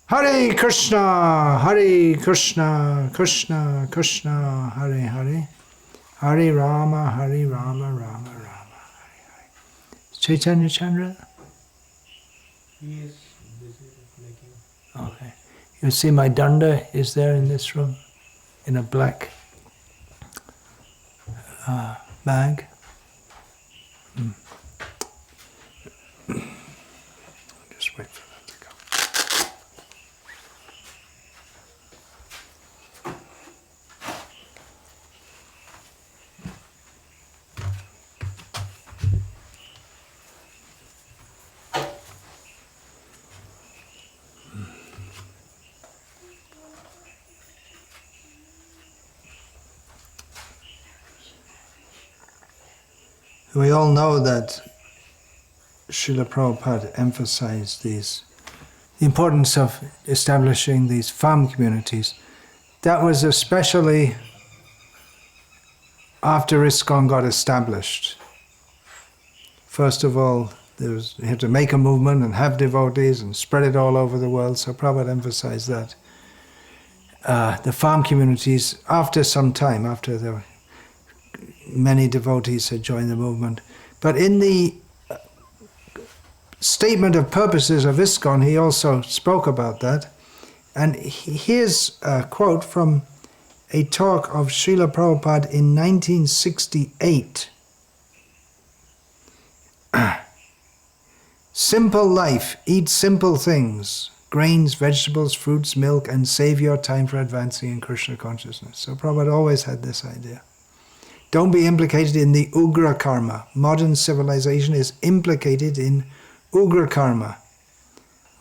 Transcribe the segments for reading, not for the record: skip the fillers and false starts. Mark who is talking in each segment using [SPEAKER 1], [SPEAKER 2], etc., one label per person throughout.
[SPEAKER 1] Hare Krishna, Hare Krishna, Krishna Krishna, Hare Hare, Hare Rama, Rama Rama, Hare Hare. Chaitanya Chandra?
[SPEAKER 2] He is busy making.
[SPEAKER 1] Okay. You see my danda is there in this room, in a black bag. Just wait for that to come. We all know that Srila Prabhupada emphasized the importance of establishing these farm communities. That was especially after ISKCON got established. First of all, you had to make a movement and have devotees and spread it all over the world, so Prabhupada emphasized that. The farm communities, after some time, after there were many devotees had joined the movement. But in the statement of purposes of ISKCON, he also spoke about that. And here's a quote from a talk of Srila Prabhupada in 1968. Simple life, eat simple things, grains, vegetables, fruits, milk, and save your time for advancing in Krishna consciousness. So Prabhupada always had this idea. Don't be implicated in the Ugra karma. Modern civilization is implicated in Ugra karma.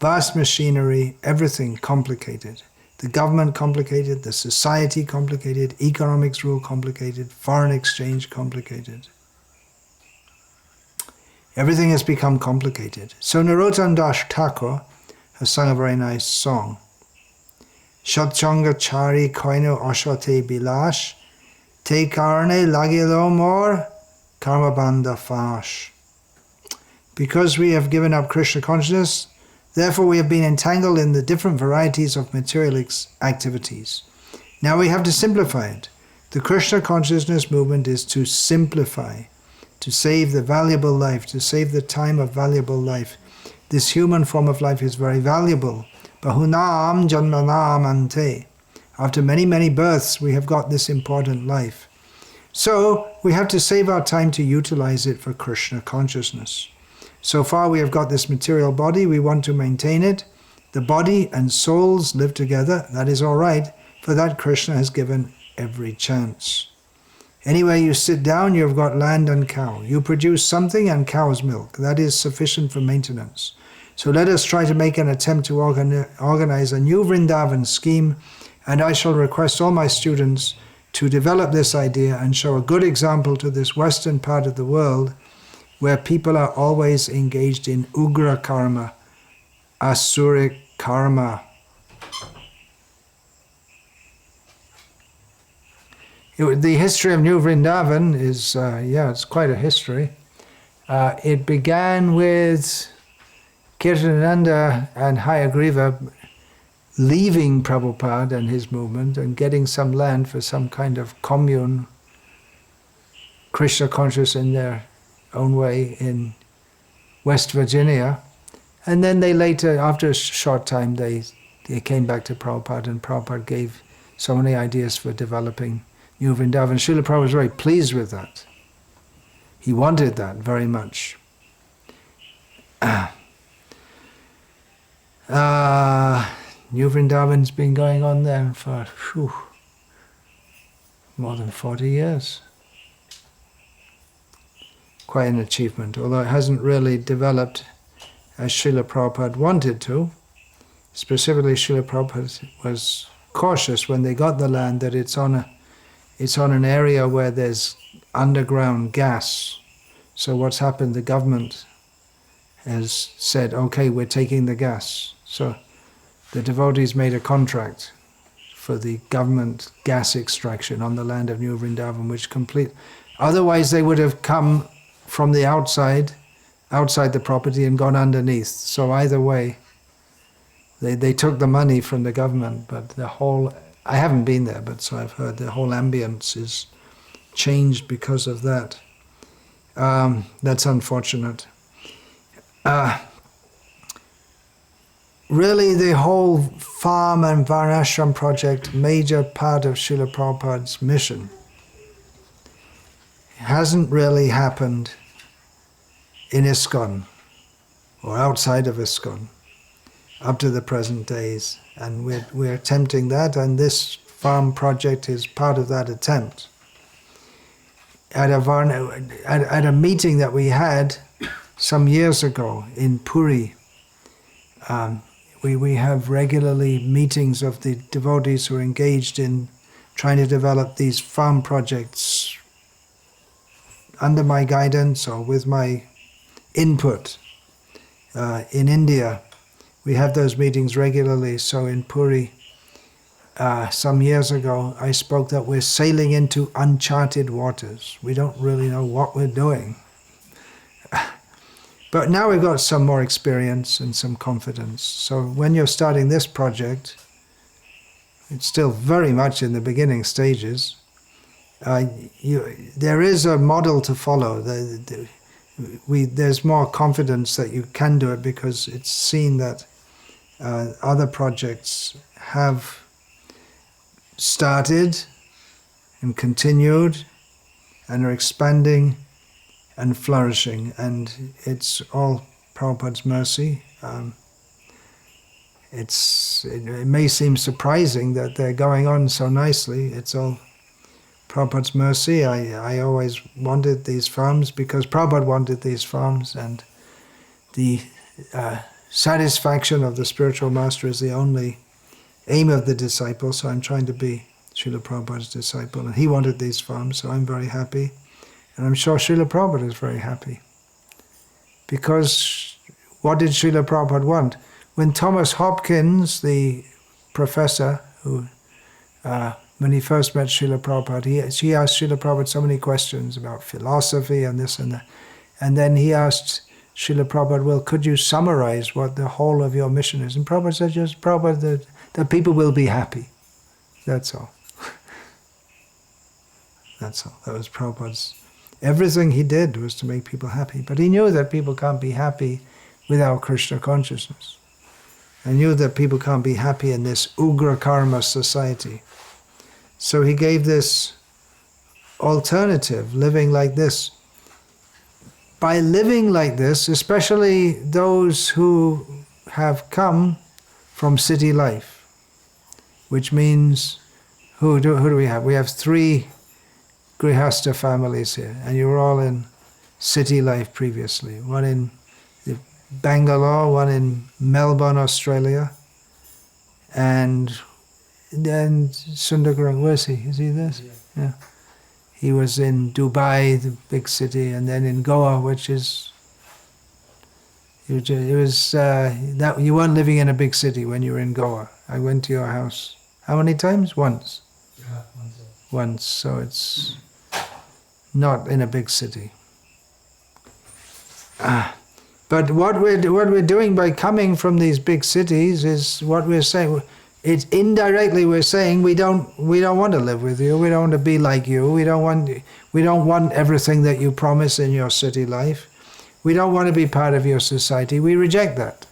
[SPEAKER 1] Vast machinery, everything complicated. The government complicated, the society complicated, economics rule complicated, foreign exchange complicated. Everything has become complicated. So Narottam Das Thakur has sung a very nice song. Shatchanga chari koino ashwate bilash Te karne lagilo mor karma bandha fash. Because we have given up Krishna consciousness, therefore we have been entangled in the different varieties of material activities. Now we have to simplify it. The Krishna consciousness movement is to simplify, to save the valuable life, to save the time of valuable life. This human form of life is very valuable. Bahunam janmanam ante. After many, many births, we have got this important life. So we have to save our time to utilize it for Krishna consciousness. So far we have got this material body, we want to maintain it. The body and souls live together, that is all right. For that Krishna has given every chance. Anywhere you sit down, you've got land and cow. You produce something and cow's milk. That is sufficient for maintenance. So let us try to make an attempt to organize a new Vrindavan scheme, and I shall request all my students to develop this idea and show a good example to this western part of the world where people are always engaged in Ugra karma, Asuric karma. The history of New Vrindavan is, it's quite a history. It began with Kirtananda and Hayagriva leaving Prabhupada and his movement and getting some land for some kind of commune, Krishna conscious in their own way, in West Virginia. And then they later, after a short time, they came back to Prabhupada, and Prabhupada gave so many ideas for developing New Vrindavan. Srila Prabhupada was very pleased with that. He wanted that very much. New Vrindavan's been going on there for more than 40 years. Quite an achievement, although it hasn't really developed as Srila Prabhupada wanted to. Specifically, Srila Prabhupada was cautious when they got the land that it's on an area where there's underground gas. So what's happened, the government has said, okay, we're taking the gas. So the devotees made a contract for the government gas extraction on the land of New Vrindavan, which otherwise they would have come from the outside the property and gone underneath. So either way, They took the money from the government, but the whole, I haven't been there, but so I've heard the whole ambience is changed because of that. That's unfortunate. Really, the whole farm and Varnashram project, major part of Srila Prabhupada's mission, hasn't really happened in ISKCON or outside of ISKCON up to the present days, and we're attempting that, and this farm project is part of that attempt. At a meeting that we had some years ago in Puri, we have regularly meetings of the devotees who are engaged in trying to develop these farm projects under my guidance or with my input. In India, we have those meetings regularly. So in Puri, some years ago, I spoke that we're sailing into uncharted waters. We don't really know what we're doing. But now we've got some more experience and some confidence. So when you're starting this project, it's still very much in the beginning stages. There is a model to follow. There's more confidence that you can do it because it's seen that other projects have started and continued and are expanding and flourishing, and it's all Prabhupada's mercy. It may seem surprising that they're going on so nicely. It's all Prabhupada's mercy. I always wanted these farms because Prabhupada wanted these farms, and the satisfaction of the spiritual master is the only aim of the disciple, so I'm trying to be Srila Prabhupada's disciple, and he wanted these farms, so I'm very happy. And I'm sure Srila Prabhupada is very happy. Because what did Srila Prabhupada want? When Thomas Hopkins, the professor, who when he first met Srila Prabhupada, he asked Srila Prabhupada so many questions about philosophy and this and that. And then he asked Srila Prabhupada, well, could you summarize what the whole of your mission is? And Prabhupada said, just Prabhupada, that people will be happy. That's all. That's all. That was Prabhupada's. Everything he did was to make people happy. But he knew that people can't be happy without Krishna consciousness. He knew that people can't be happy in this Ugra Karma society. So he gave this alternative, living like this. By living like this, especially those who have come from city life, which means, who do we have? We have 3 Grihastha families here, and you were all in city life previously. One in Bangalore, one in Melbourne, Australia, and then Sundargarh, where's he? Is he this? Yeah. He was in Dubai, the big city, and then in Goa, which is, that you weren't living in a big city when you were in Goa. I went to your house. How many times? Once.
[SPEAKER 2] Yeah,
[SPEAKER 1] Once, so it's not in a big city. But what we're doing by coming from these big cities is what we're saying. It's indirectly we're saying we don't want to live with you. We don't want to be like you. We don't want everything that you promise in your city life. We don't want to be part of your society. We reject that.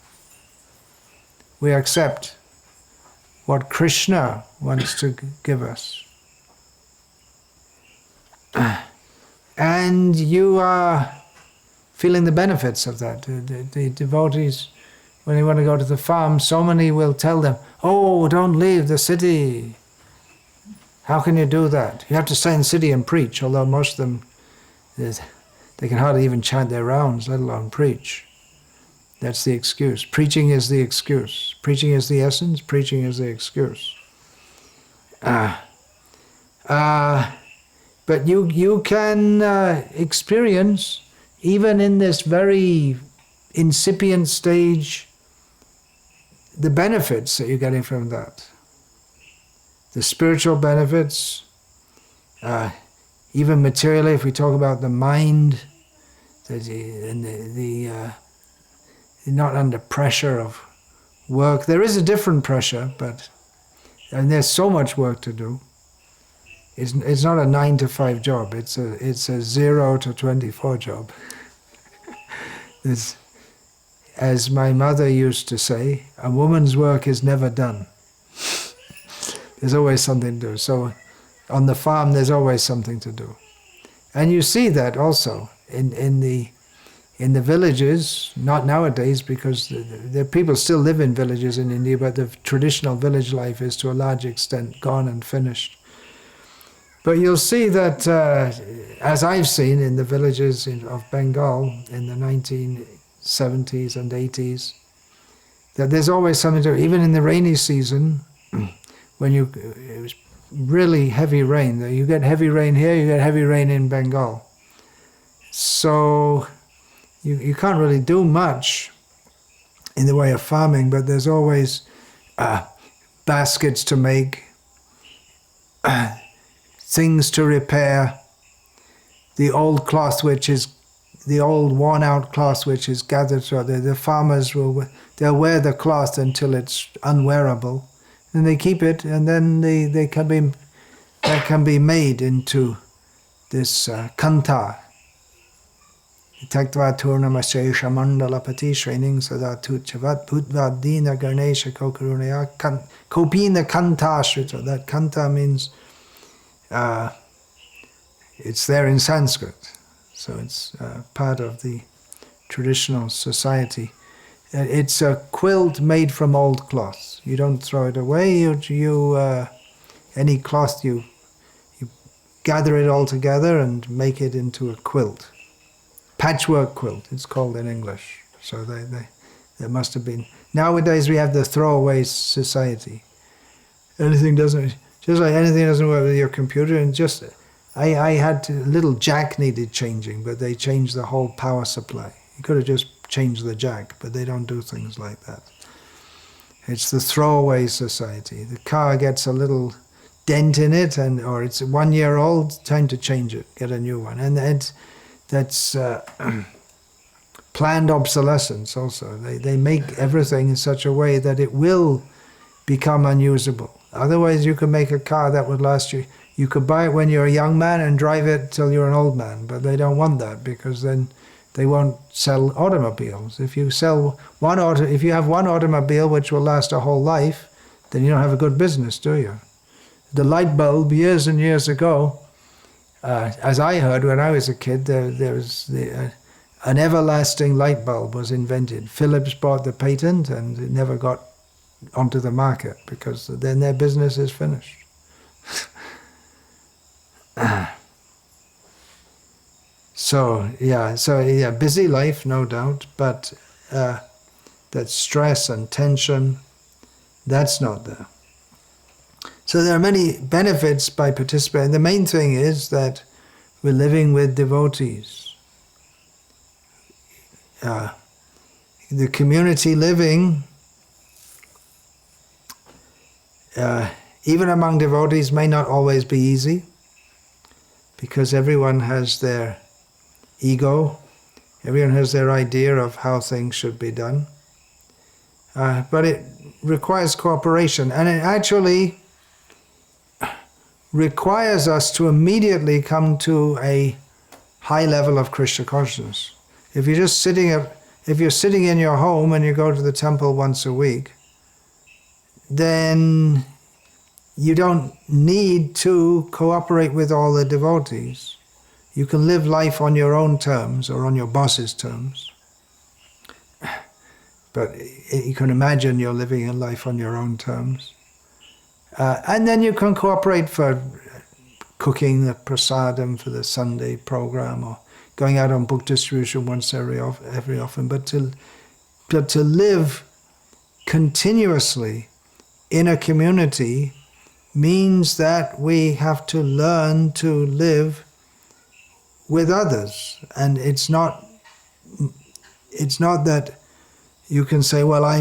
[SPEAKER 1] We accept what Krishna wants to give us. And you are feeling the benefits of that. The devotees, when they want to go to the farm, so many will tell them, oh, don't leave the city. How can you do that? You have to stay in the city and preach, although most of them, they can hardly even chant their rounds, let alone preach. That's the excuse. Preaching is the excuse. Preaching is the essence, preaching is the excuse. But you can experience, even in this very incipient stage, the benefits that you're getting from that. The spiritual benefits, even materially, if we talk about the mind, you're not under pressure of work. There is a different pressure, and there's so much work to do. It's not a 9 to 5 job. It's a 0 to 24 job. As my mother used to say, a woman's work is never done. There's always something to do. So on the farm, there's always something to do. And you see that also in the villages, not nowadays because the people still live in villages in India, but the traditional village life is to a large extent gone and finished. But you'll see that, as I've seen in the villages of Bengal in the 1970s and 80s, that there's always something to do. Even in the rainy season, when it was really heavy rain, you get heavy rain here, you get heavy rain in Bengal. So you can't really do much in the way of farming, but there's always baskets to make, things to repair, the old cloth the old worn-out cloth which is gathered. So the farmers they'll wear the cloth until it's unwearable, and they keep it, and then that can be made into this Kantha. Taktva Turnamashesha Mandalapati Shrening Sadatu Chavat Bhutvadina Ganesha Kokarunaya Kopina Kantha Shrita. That Kantha means it's there in Sanskrit, so it's part of the traditional society. It's a quilt made from old cloth. You don't throw it away. Any cloth you gather it all together and make it into a quilt. Patchwork quilt, it's called in English. So there must have been. Nowadays we have the throwaway society. Just like anything doesn't work with your computer, and I had a little jack needed changing, but they changed the whole power supply. You could have just changed the jack, but they don't do things like that. It's the throwaway society. The car gets a little dent in it, or it's 1 year old, time to change it, get a new one. And that's planned obsolescence also. They make everything in such a way that it will become unusable. Otherwise you could make a car that would last you. You could buy it when you're a young man and drive it till you're an old man, but they don't want that, because then they won't sell automobiles. If you have one automobile which will last a whole life, then you don't have a good business, do you? The light bulb, years and years ago, as I heard when I was a kid, there was an everlasting light bulb was invented. Philips bought the patent and it never got onto the market, because then their business is finished. So busy life, no doubt, but that stress and tension, that's not there. So there are many benefits by participating. The main thing is that we're living with devotees. The community living, even among devotees, may not always be easy, because everyone has their ego, everyone has their idea of how things should be done. But it requires cooperation, and it actually requires us to immediately come to a high level of Krishna consciousness. If you're sitting in your home and you go to the temple once a week, then you don't need to cooperate with all the devotees. You can live life on your own terms or on your boss's terms. But you can imagine you're living in life on your own terms. And then you can cooperate for cooking the prasadam for the Sunday program, or going out on book distribution once every often. But to live continuously in a community means that we have to learn to live with others. And it's not that you can say, well, I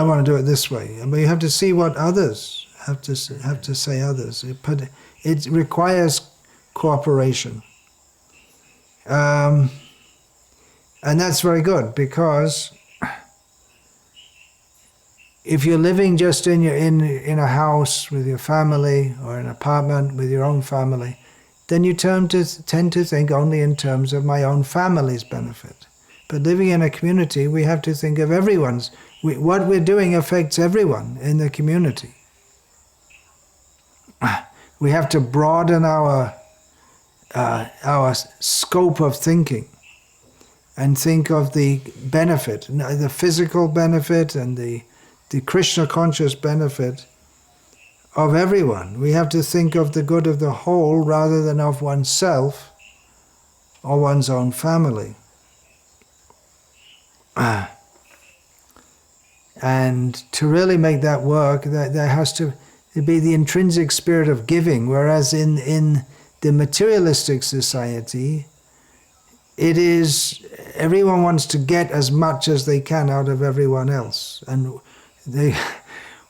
[SPEAKER 1] want to do it this way. But you have to see what others have to say others. But it requires cooperation. And that's very good, because If you're living just in a house with your family or an apartment with your own family, then you tend to think only in terms of my own family's benefit. But living in a community, we have to think of everyone's. What we're doing affects everyone in the community. We have to broaden our scope of thinking and think of the benefit, the physical benefit and the Krishna conscious benefit of everyone. We have to think of the good of the whole rather than of oneself or one's own family. And to really make that work, there has to be the intrinsic spirit of giving, whereas in the materialistic society, it is everyone wants to get as much as they can out of everyone else. And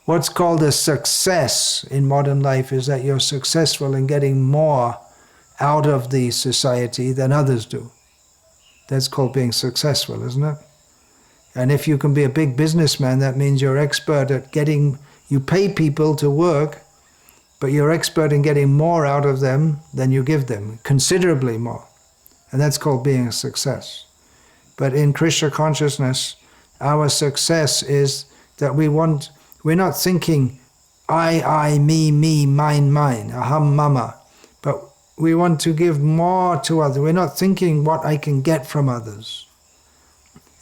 [SPEAKER 1] what's called a success in modern life is that you're successful in getting more out of the society than others do. That's called being successful, isn't it? And if you can be a big businessman, that means you're expert at you pay people to work, but you're expert in getting more out of them than you give them, considerably more. And that's called being a success. But in Krishna consciousness, our success is that we're not thinking I, me, mine, aham, mama, but we want to give more to others. We're not thinking what I can get from others.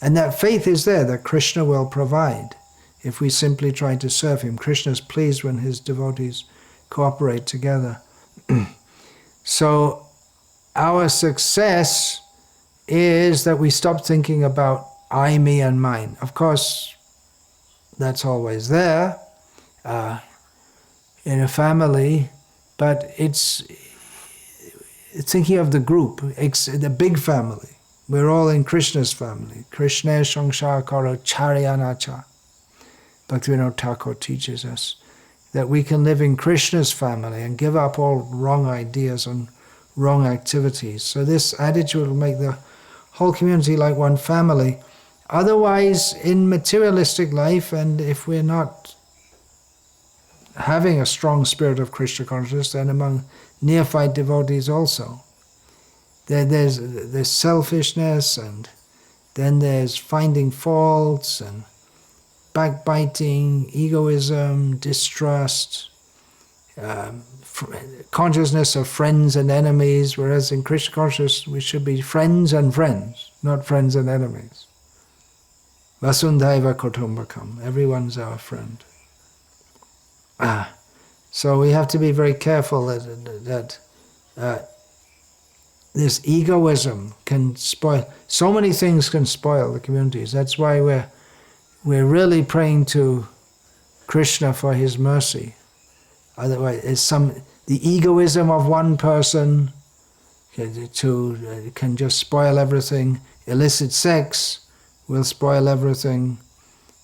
[SPEAKER 1] And that faith is there that Krishna will provide if we simply try to serve him. Krishna is pleased when his devotees cooperate together. So our success is that we stop thinking about I, me, and mine. Of course, that's always there in a family, but it's thinking of the group, the big family. We're all in Krishna's family. Krishna Sangsar Karo Charyanacha. Bhaktivinoda Thakur teaches us that we can live in Krishna's family and give up all wrong ideas and wrong activities. So this attitude will make the whole community like one family. Otherwise, in materialistic life, and if we're not having a strong spirit of Krishna consciousness, then among neophyte devotees also, there's selfishness, and then there's finding faults and backbiting, egoism, distrust, consciousness of friends and enemies, whereas in Krishna consciousness we should be friends and friends, not friends and enemies. Vasundhaiva Kutumbakam, everyone's our friend. So we have to be very careful that this egoism can spoil, so many things can spoil the communities. That's why we're really praying to Krishna for his mercy. Otherwise, the egoism of one person can just spoil everything. Illicit sex will spoil everything.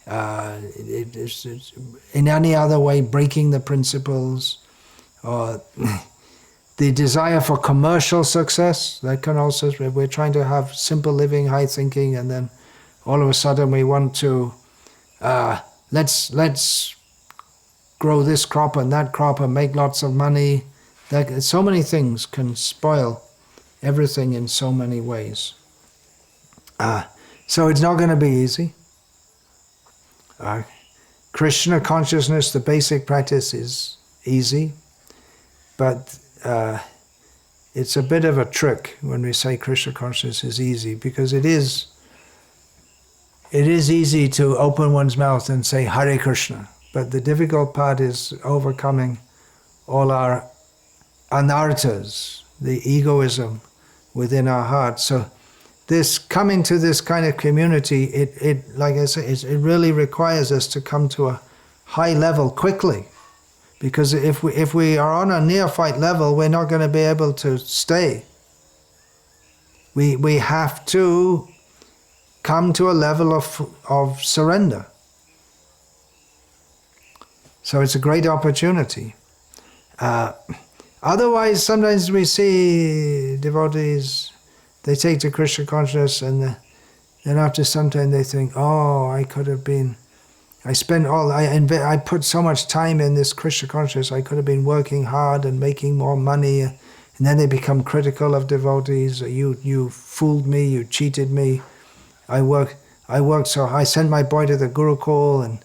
[SPEAKER 1] In any other way, breaking the principles, or the desire for commercial success, that can also, we're trying to have simple living, high thinking, and then all of a sudden we want to, let's grow this crop and that crop and make lots of money. So many things can spoil everything in so many ways. So it's not going to be easy. Krishna consciousness, the basic practice is easy, but it's a bit of a trick when we say Krishna consciousness is easy, because it is easy to open one's mouth and say Hare Krishna, but the difficult part is overcoming all our anarthas, the egoism within our hearts. So this coming to this kind of community, it like I say, it really requires us to come to a high level quickly, because if we are on a neophyte level, we're not going to be able to stay. We have to come to a level of surrender. So it's a great opportunity. Otherwise, sometimes we see devotees, they take to Krishna consciousness, and then after some time they think, oh, I could have been I put so much time in this Krishna consciousness. I could have been working hard and making more money, and then they become critical of devotees. You fooled me, you cheated me. I worked so hard. I sent my boy to the Gurukul,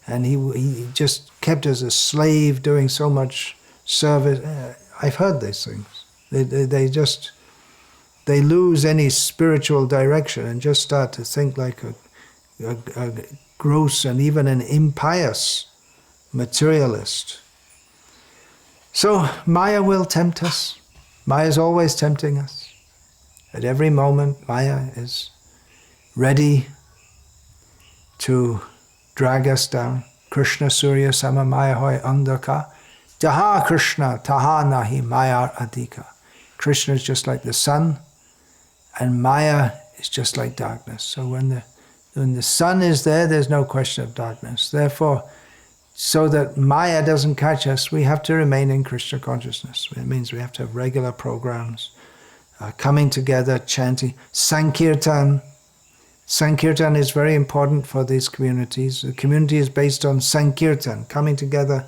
[SPEAKER 1] and he just kept as a slave doing so much service. I've heard these things. They lose any spiritual direction and just start to think like a gross and even an impious materialist. So Maya will tempt us. Maya is always tempting us. At every moment, Maya is ready to drag us down. Krishna Surya Sama Maya Hoy Andhaka. Jaha Krishna Taha Nahi Maya Adhika. Krishna is just like the sun, and Maya is just like darkness. So when the sun is there, there's no question of darkness. Therefore, so that Maya doesn't catch us, we have to remain in Krishna consciousness. It means we have to have regular programs, coming together, chanting. Sankirtan. Sankirtan is very important for these communities. The community is based on Sankirtan, coming together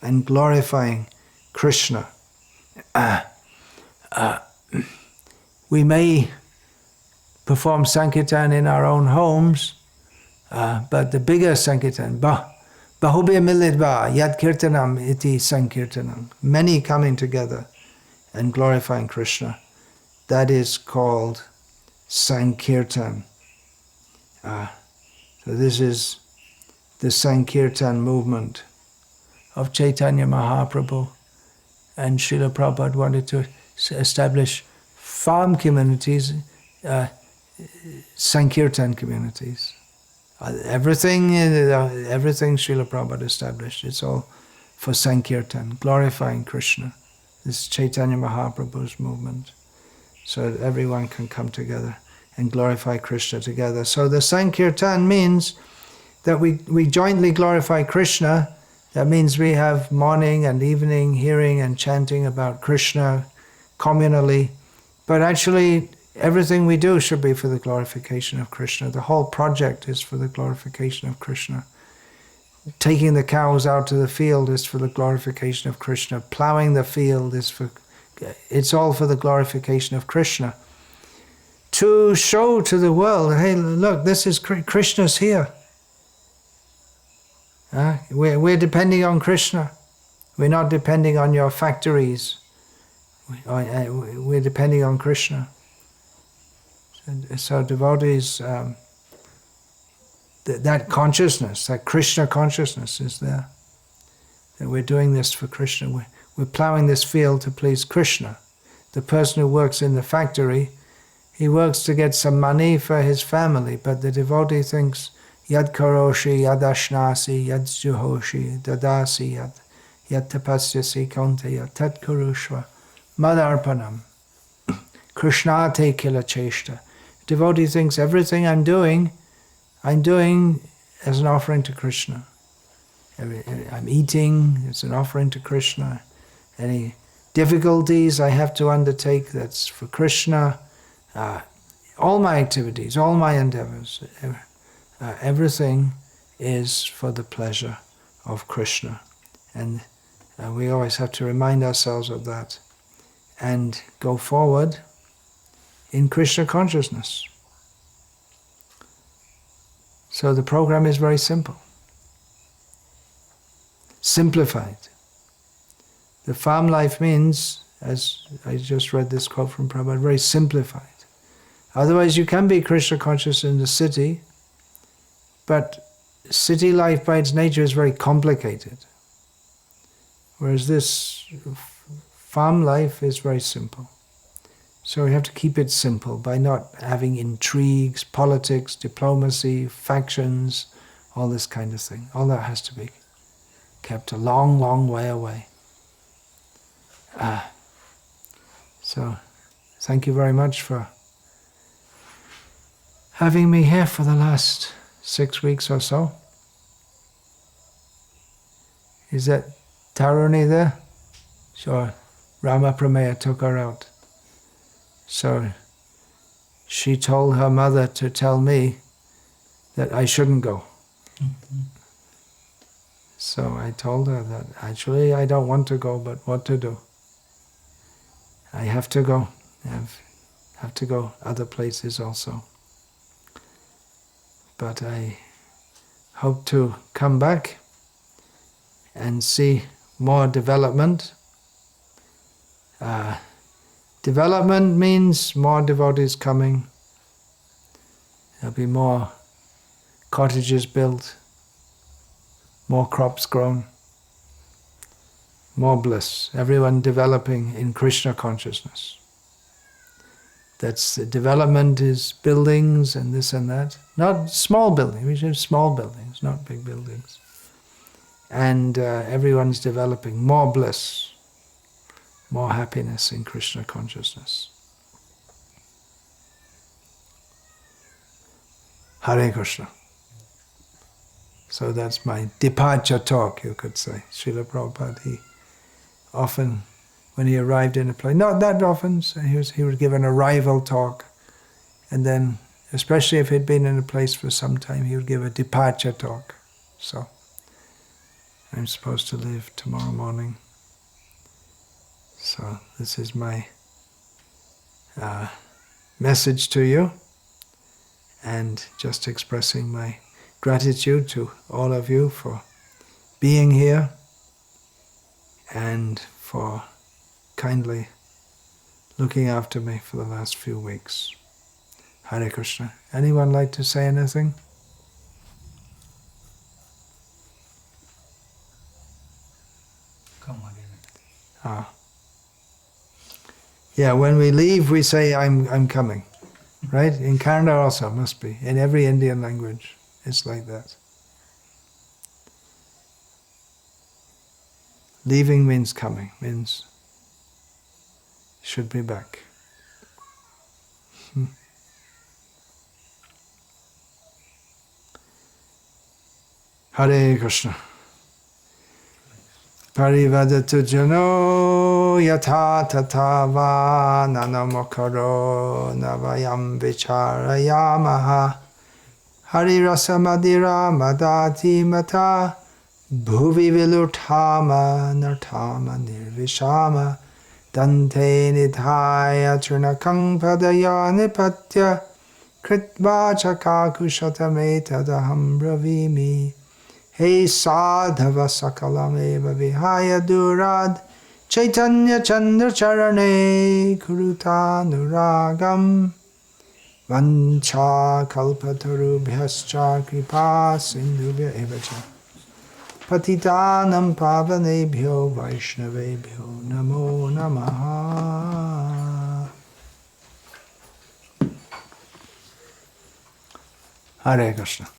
[SPEAKER 1] and glorifying Krishna. We may perform Sankirtan in our own homes, but the bigger Sankirtan, Bahubya Milidva, Yad Kirtanam iti Sankirtanam, many coming together and glorifying Krishna. That is called Sankirtan. So this is the Sankirtan movement of Chaitanya Mahaprabhu, and Srila Prabhupada wanted to establish farm communities, Sankirtan communities. Everything Srila Prabhupada established, it's all for Sankirtan, glorifying Krishna. This is Chaitanya Mahaprabhu's movement, so that everyone can come together and glorify Krishna together. So the Sankirtan means that we jointly glorify Krishna. That means we have morning and evening hearing and chanting about Krishna communally. But actually, everything we do should be for the glorification of Krishna. The whole project is for the glorification of Krishna. Taking the cows out to the field is for the glorification of Krishna. Plowing the field it's all for the glorification of Krishna. To show to the world, hey, look, this is Krishna's here. We're depending on Krishna. We're not depending on your factories. We're depending on Krishna. So devotees, that consciousness, that Krishna consciousness is there. That we're doing this for Krishna. We're plowing this field to please Krishna. The person who works in the factory, he works to get some money for his family, but the devotee thinks, Yad karoshi, yad ashnasi, yad juhoshi, dadasi, yad tapasyasi kaunteya, tat kurushva, madarpanam, krishnate kila cheshta. Devotee thinks everything I'm doing as an offering to Krishna. I'm eating, it's an offering to Krishna. Any difficulties I have to undertake, that's for Krishna. All my activities, all my endeavors, everything is for the pleasure of Krishna. And we always have to remind ourselves of that and go forward in Krishna consciousness. So the program is very simple. Simplified. The farm life means, as I just read this quote from Prabhupada, very simplified. Otherwise you can be Krishna conscious in the city, but city life by its nature is very complicated. Whereas this farm life is very simple. So we have to keep it simple by not having intrigues, politics, diplomacy, factions, all this kind of thing. All that has to be kept a long, long way away. So thank you very much for having me here for the last 6 weeks or so. Is that Taruni there? Sure. Rama Prameya took her out. So she told her mother to tell me that I shouldn't go. So I told her that actually I don't want to go, but what to do? I have to go. I have to go other places also. But I hope to come back and see more development. Development means more devotees coming. There'll be more cottages built, more crops grown, more bliss. Everyone developing in Krishna consciousness. That's the development is buildings and this and that. Not small buildings, we should have small buildings, not big buildings. And everyone's developing more bliss, more happiness in Krishna consciousness. Hare Krishna. So that's my departure talk, you could say. Srila Prabhupada, he often, when he arrived in a place, not that often, so he would give an arrival talk, and then, especially if he'd been in a place for some time, he would give a departure talk. So, I'm supposed to leave tomorrow morning. So, this is my message to you, and just expressing my gratitude to all of you for being here and for kindly looking after me for the last few weeks. Hare Krishna. Anyone like to say anything?
[SPEAKER 2] Come again.
[SPEAKER 1] Yeah, when we leave we say I'm coming. Right? In Kannada also must be. In every Indian language it's like that. Leaving means coming, means should be back. Hare Krishna. Parivadatu jano yatha tata va nanamokaro navayam vicharayamaha Hari rasa madira madati mata bhuvi vilurthama narthama nirvishama dante nidhaya trinakang padaya nipatya kritva chakakushatameta bravimi Hey sadhava sakalameva vihaya durad Chaitanya chandra charane kuruta nuragam Vancha kalpatarubhyascha kripa sindhubhya evacha Patitanam pavanebhyo vaishnavebhyo namo namaha Hare Krishna.